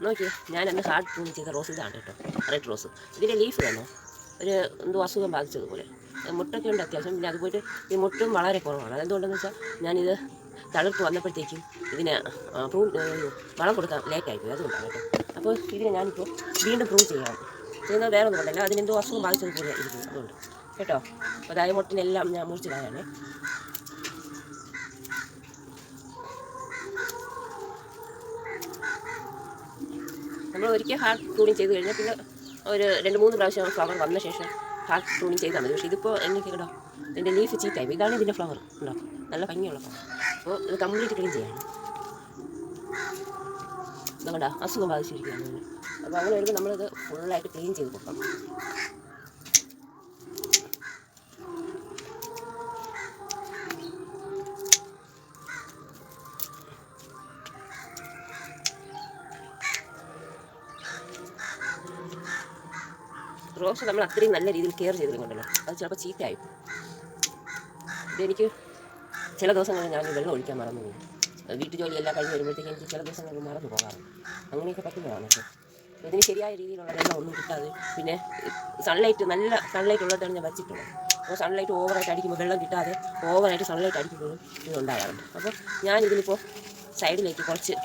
നോക്കി ഞാൻ അന്ന് ഹാർഡ് പ്രൂൺ ചെയ്ത റോസ് ഇതാണ് കേട്ടോ, റെഡ് റോസ്. ഇതിൻ്റെ ലീഫ് വേണോ ഒരു എന്തോ അസുഖം ബാധിച്ചതുപോലെ മുട്ടൊക്കെ ഉണ്ട് അത്യാവശ്യം. പിന്നെ അതുപോലെ ഈ മുട്ടും വളരെ കുറവാണ്. അതെന്തുകൊണ്ടെന്ന് വെച്ചാൽ ഞാനിത് തളിർത്ത് വന്നപ്പോഴത്തേക്കും ഇതിന് പ്രൂൺ വളം കൊടുക്കാൻ ലേറ്റായിപ്പോയി, അതുകൊണ്ടാണ് കേട്ടോ. അപ്പോൾ ഇതിനെ ഞാനിപ്പോൾ വീണ്ടും പ്രൂൺ ചെയ്യണം. ചെയ്യുന്നത് വേറെ ഒന്നും കൊണ്ടല്ല, അതിനെന്തോ അസുഖം ബാധിച്ചതുപോലെ ഇരിക്കുന്നു, അതുകൊണ്ട് കേട്ടോ. അപ്പോൾ അതായത് മുട്ടിനെല്ലാം ഞാൻ മുറിച്ചിടാനാണ്. നമ്മൾ ഒരിക്കൽ ഹാർഡ് പ്രൂണിങ് ചെയ്ത് കഴിഞ്ഞാൽ പിന്നെ ഒരു 2-3 പ്രാവശ്യം ഫ്ലവർ വന്ന ശേഷം ഹാർഡ് പ്രൂണിങ് ചെയ്താൽ മതി. പക്ഷേ ഇതിപ്പോൾ എനിക്ക് കേട്ടോ ഇതിൻ്റെ ലീഫ് ചീത്തായി. ഇതാണ് ഇതിൻ്റെ ഫ്ലവർ ഉണ്ടോ, നല്ല ഭംഗിയുള്ള ഫ്ലവർ. അപ്പോൾ ഇത് കംപ്ലീറ്റ് ക്ലീൻ ചെയ്യണം. ഇതുകൊണ്ടാ അസുഖം ബാധിച്ചിരിക്കുകയാണ്. അപ്പോൾ അങ്ങനെ വരുമ്പോൾ നമ്മളിത് ഫുള്ളായിട്ട് ക്ലീൻ ചെയ്ത് കൊടുക്കണം. റോസ് നമ്മൾ അത്രയും നല്ല രീതിയിൽ കെയർ ചെയ്തിട്ടുണ്ടല്ലോ, അത് ചിലപ്പോൾ ചീത്തയായി. ഇതെനിക്ക് ചില ദിവസങ്ങളിൽ ഞാൻ വെള്ളം ഒഴിക്കാൻ മറന്നു പോകും. വീട്ടു ജോലിയെല്ലാം കഴിഞ്ഞ് വരുമ്പോഴത്തേക്ക് എനിക്ക് ചില ദിവസങ്ങളിൽ മറന്നു പോകാറുണ്ട്. അങ്ങനെയൊക്കെ പറ്റുന്നതാണ്. അപ്പോൾ ഇതിന് ശരിയായ രീതിയിലുള്ള വെള്ളം ഒന്നും കിട്ടാതെ പിന്നെ സൺലൈറ്റ് നല്ല സൺലൈറ്റ് ഉള്ളിടത്താണ് ഞാൻ വച്ചിട്ടുള്ളത്. അപ്പോൾ സൺലൈറ്റ് ഓവറായിട്ട് അടിക്കുമ്പോൾ വെള്ളം കിട്ടാതെ ഓവറായിട്ട് സൺലൈറ്റ് അടിക്കുമ്പോഴും ഇതുണ്ടാകാറുണ്ട്. അപ്പോൾ ഞാനിതിലിപ്പോൾ സൈഡിലേക്ക് കുറച്ച്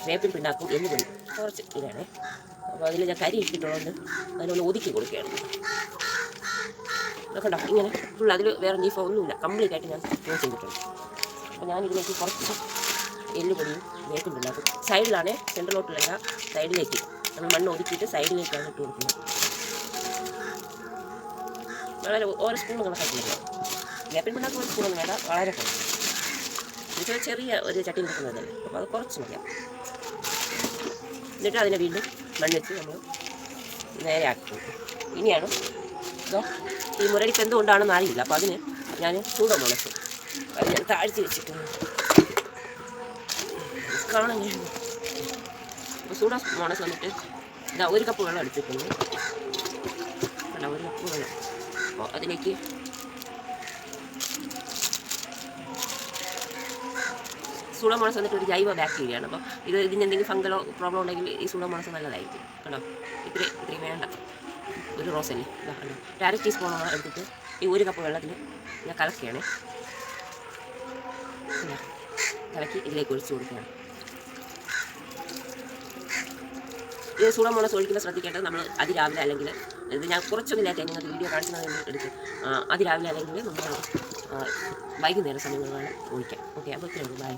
വേപ്പിൻ പിണ്ണാക്കും എല്ലുപൊടി കുറച്ച് ഇതാണ്. അപ്പോൾ അതിൽ ഞാൻ കരി ഇട്ടിട്ടുള്ളതുകൊണ്ട് അതിനൊന്ന് ഒതുക്കി കൊടുക്കുകയാണ്. ഇതൊക്കെ ഉണ്ടോ ഇങ്ങനെ ഫുൾ, അതിൽ വേറെ ലീഫോ ഒന്നുമില്ല, കംപ്ലീറ്റ് ആയിട്ട് ഞാൻ ക്ലീൻ ചെയ്തിട്ടുണ്ട്. അപ്പോൾ ഞാനിതിലേക്ക് കുറച്ച് എല്ലുപൊടിയും വേപ്പിൻ പിണ്ണാക്കും സൈഡിലാണ്, സെൻറ്ററിലോട്ടിലല്ല, സൈഡിലേക്ക് നമ്മൾ മണ്ണ് ഒതുക്കിയിട്ട് സൈഡിലേക്കാണ് ഇട്ട് കൊടുക്കുന്നത്. വളരെ ഓരോ സ്പൂൺ കണക്കാക്കി വരിക. വേപ്പിൻ പിണ്ണാക്ക് ഒരു സ്പൂണൊന്നും വേണ്ട, വളരെ കുറച്ച്. ഇത് ചെറിയ ഒരു ചട്ടി നിൽക്കുന്നതല്ലേ, അപ്പോൾ അത് കുറച്ച് മതിയാവും. എന്നിട്ട് അതിനെ വീണ്ടും മണ്ണിച്ച് നമ്മൾ നേരെ ആക്കി. ഇനിയാണ് ഇതോ ഈ മുരടിപ്പ് എന്തുകൊണ്ടാണെന്ന് അറിയില്ല. അപ്പോൾ അതിന് ഞാൻ ചൂടമുളച്ചു അത് ഞാൻ താഴ്ത്തി വെച്ചിട്ടുണ്ട് കാണാൻ കഴിയുന്നു. അപ്പോൾ ചൂടമുളച്ച് വന്നിട്ട് ഇതാ 1 കപ്പ് വെള്ളം എടുത്തിട്ടുണ്ട്. അല്ല 1 കപ്പ് വെള്ളം. അപ്പോൾ അതിലേക്ക് സൂഡോമോണസ് വന്നിട്ട് ഒരു ജൈവ ബാക്ടീരിയയാണ്. അപ്പോൾ ഇതിന് എന്തെങ്കിലും ഫംഗലോ പ്രോബ്ലം ഉണ്ടെങ്കിൽ ഈ സൂഡോമോണസ് നല്ലതായിരിക്കും കേട്ടോ. ഇത്രയും വേണ്ട, ഒരു റോസല്ലേ ഇതാ ഒരു 1/2 ടീസ്പൂണോളം എടുത്തിട്ട് ഈ 1 കപ്പ് വെള്ളത്തിൽ ഞാൻ കലക്കുകയാണ്. കലക്കി ഇതിലേക്ക് ഒഴിച്ചു കൊടുക്കുകയാണ്. ഇത് സൂഡോമോണസ് ഒഴിക്കുന്ന ശ്രദ്ധിക്കേണ്ടത് നമ്മൾ അതിരാവിലെ അല്ലെങ്കിൽ ഇത് ഞാൻ കുറച്ചൊന്നും ലേറ്റായി നിങ്ങൾക്ക് വീഡിയോ കാണിക്കുന്നതിന് എടുത്ത് അതിരാവിലെ അല്ലെങ്കിൽ നമ്മൾ വൈകുന്നേരം സമയങ്ങളിലാണ് ഒഴിക്കാം. ഓക്കെ, അപ്പോൾ ബൈ.